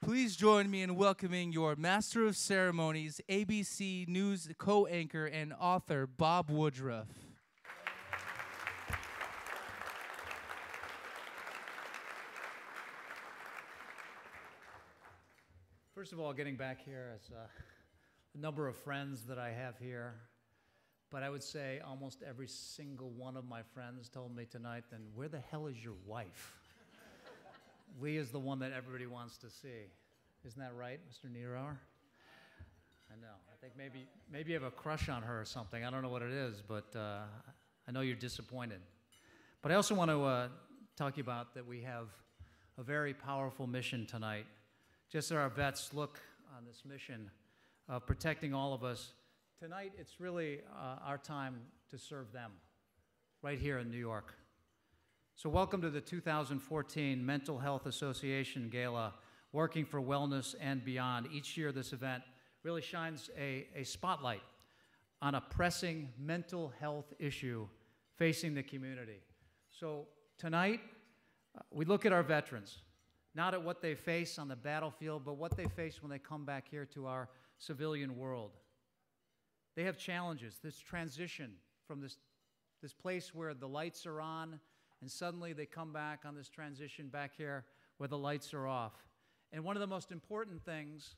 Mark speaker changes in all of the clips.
Speaker 1: Please join me in welcoming your Master of Ceremonies, ABC News co-anchor and author, Bob Woodruff.
Speaker 2: First of all, getting back here is a number of friends that I have here, but I would say almost every single one of my friends told me tonight, then where the hell is your wife? Lee is the one that everybody wants to see. Isn't that right, Mr. Niederauer? I know. I think maybe you have a crush on her or something. I don't know what it is, but I know you're disappointed. But I also want to talk to you about that we have a very powerful mission tonight. Just as our vets look on this mission of protecting all of us, tonight it's really our time to serve them right here in New York. So welcome to the 2014 Mental Health Association Gala, Working for Wellness and Beyond. Each year this event really shines a spotlight on a pressing mental health issue facing the community. So tonight we look at our veterans, not at what they face on the battlefield, but what they face when they come back here to our civilian world. They have challenges, this transition from this place where the lights are on, and suddenly they come back on this transition back here where the lights are off. And one of the most important things,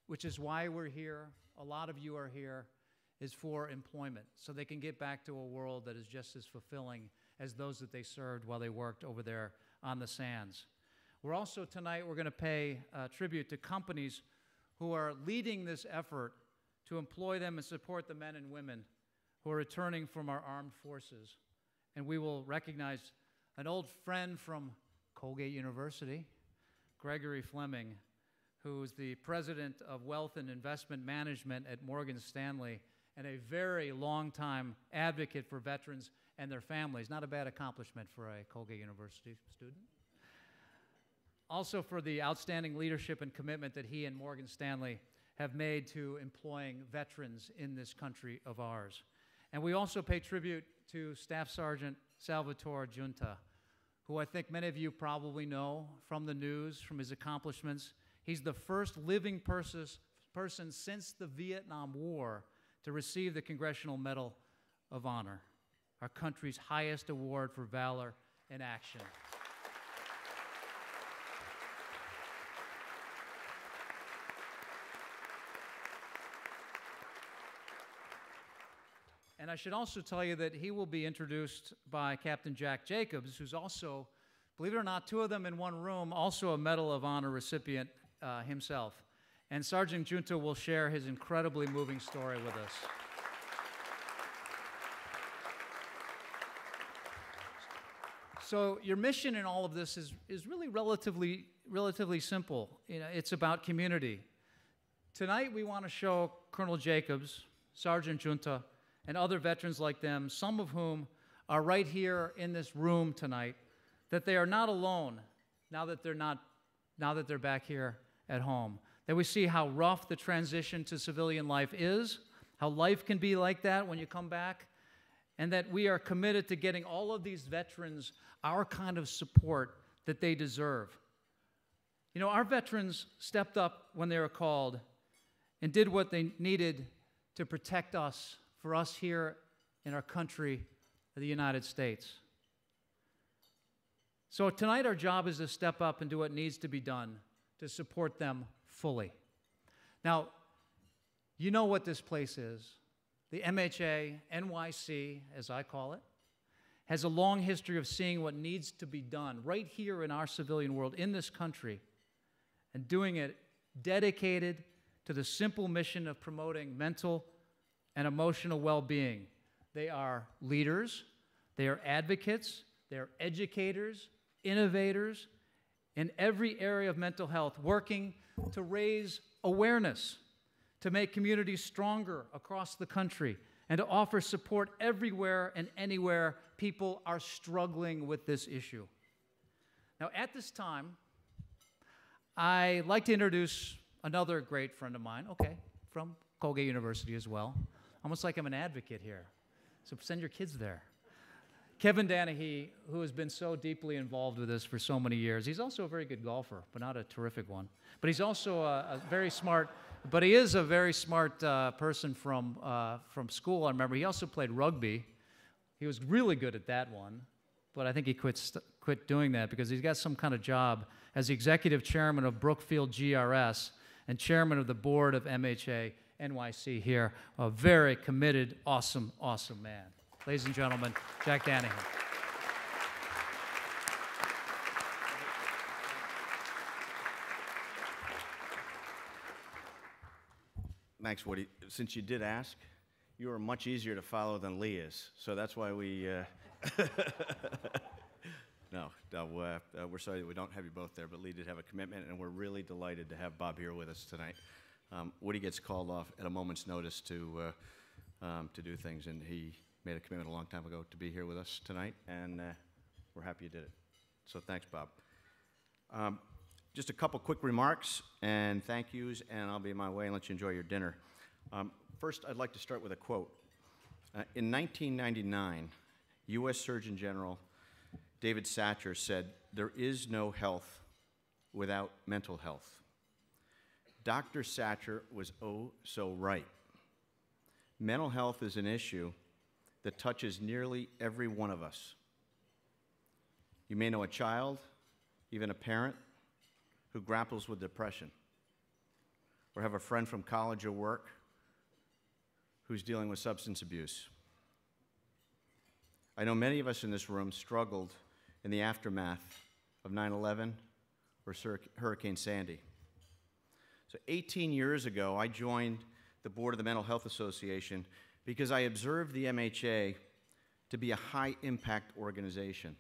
Speaker 2: which is why we're here, a lot of you are here, is for employment, so they can get back to a world that is just as fulfilling as those that they served while they worked over there on the sands. We're also, tonight, we're going to pay tribute to companies who are leading this effort to employ them and support the men and women who are returning from our armed forces. And we will recognize an old friend from Colgate University, Gregory Fleming, who is the president of Wealth and Investment Management at Morgan Stanley and a very long-time advocate for veterans and their families. Not a bad accomplishment for a Colgate University student. Also for the outstanding leadership and commitment that he and Morgan Stanley have made to employing veterans in this country of ours. And we also pay tribute to Staff Sergeant Salvatore Giunta, who I think many of you probably know from the news, from his accomplishments. He's the first living person since the Vietnam War to receive the Congressional Medal of Honor, our country's highest award for valor in action. And I should also tell you that he will be introduced by Captain Jack Jacobs, who's also, believe it or not, two of them in one room, also a Medal of Honor recipient himself. And Sergeant Giunta will share his incredibly moving story with us. So your mission in all of this is really relatively simple. You know, it's about community. Tonight we want to show Colonel Jacobs, Sergeant Giunta, and other veterans like them, some of whom are right here in this room tonight, that they are not alone now that they're back here at home. That we see how rough the transition to civilian life is, how life can be like that when you come back, and that we are committed to getting all of these veterans our kind of support that they deserve. You know, our veterans stepped up when they were called and did what they needed to protect us, for us here in our country, the United States. So tonight our job is to step up and do what needs to be done to support them fully. Now, you know what this place is. The MHA, NYC, as I call it, has a long history of seeing what needs to be done right here in our civilian world, in this country, and doing it dedicated to the simple mission of promoting mental and emotional well-being. They are leaders, they are advocates, they are educators, innovators in every area of mental health, working to raise awareness, to make communities stronger across the country, and to offer support everywhere and anywhere people are struggling with this issue. Now, at this time, I'd like to introduce another great friend of mine, from Colgate University as well. Almost like I'm an advocate here. So send your kids there. Kevin Danahy, who has been so deeply involved with this for so many years. He's also a very good golfer, but not a terrific one. But he's also a very smart, but he is a very smart person from school. I remember he also played rugby. He was really good at that one, but I think he quit doing that because he's got some kind of job as the executive chairman of Brookfield GRS and chairman of the board of MHA NYC here. A very committed, awesome, awesome man. Ladies and gentlemen, Jack Danahy.
Speaker 3: Thanks, Woody. Since you did ask, you are much easier to follow than Lee is, so that's why we... we're sorry that we don't have you both there, but Lee did have a commitment, and we're really delighted to have Bob here with us tonight. Woody gets called off at a moment's notice to do things, and he made a commitment a long time ago to be here with us tonight, and we're happy you did it. So thanks, Bob. Just a couple quick remarks and thank yous, and I'll be on my way and let you enjoy your dinner. First, I'd like to start with a quote. In 1999, U.S. Surgeon General David Satcher said, "There is no health without mental health." Dr. Satcher was oh so right. Mental health is an issue that touches nearly every one of us. You may know a child, even a parent, who grapples with depression, or have a friend from college or work who's dealing with substance abuse. I know many of us in this room struggled in the aftermath of 9/11 or Hurricane Sandy. So 18 years ago, I joined the board of the Mental Health Association because I observed the MHA to be a high-impact organization.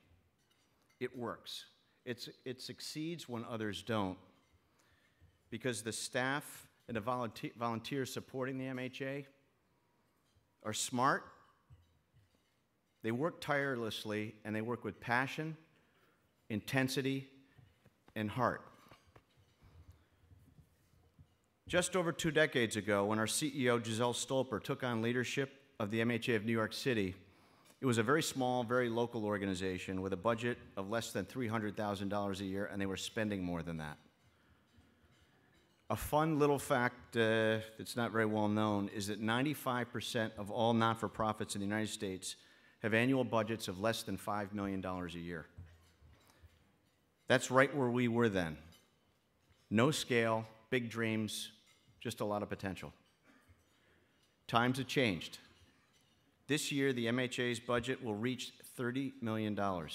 Speaker 3: It works. It succeeds when others don't, because the staff and the volunteers supporting the MHA are smart, they work tirelessly, and they work with passion, intensity, and heart. Just over 2 decades ago, when our CEO, Giselle Stolper, took on leadership of the MHA of New York City, it was a very small, very local organization with a budget of less than $300,000 a year, and they were spending more than that. A fun little fact that's not very well known is that 95% of all not-for-profits in the United States have annual budgets of less than $5 million a year. That's right where we were then. No scale, big dreams, just a lot of potential. Times have changed. This year, the MHA's budget will reach $30 million. So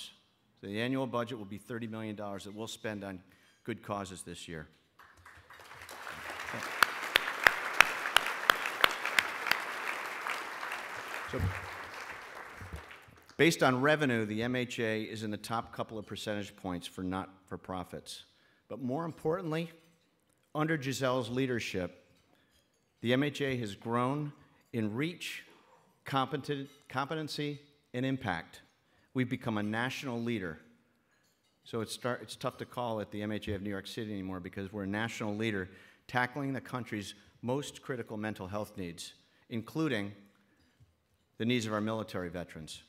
Speaker 3: the annual budget will be $30 million that we'll spend on good causes this year. So, based on revenue, the MHA is in the top couple of percentage points for not-for-profits. But more importantly, under Giselle's leadership, the MHA has grown in reach, competency, and impact. We've become a national leader. So it's tough to call it the MHA of New York City anymore because we're a national leader tackling the country's most critical mental health needs, including the needs of our military veterans.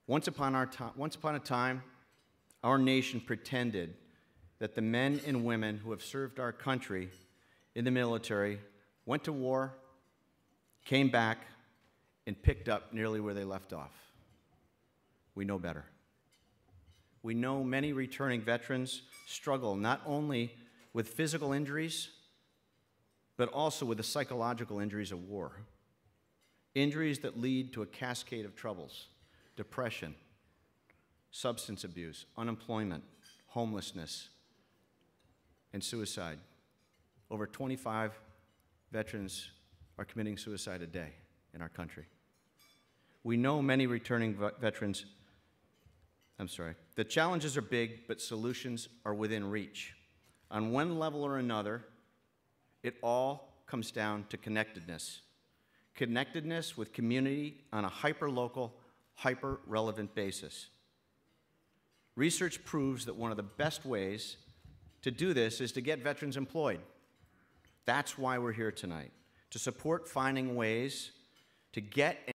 Speaker 3: Once upon a time, our nation pretended that the men and women who have served our country in the military went to war, came back, and picked up nearly where they left off. We know better. We know many returning veterans struggle not only with physical injuries, but also with the psychological injuries of war. Injuries that lead to a cascade of troubles: depression, substance abuse, unemployment, homelessness, and suicide. Over 25 veterans are committing suicide a day in our country. We know many returning veterans, the challenges are big, but solutions are within reach. On one level or another, it all comes down to connectedness. Connectedness with community on a hyper-local, hyper-relevant basis. Research proves that one of the best ways to do this is to get veterans employed. That's why we're here tonight, to support finding ways to get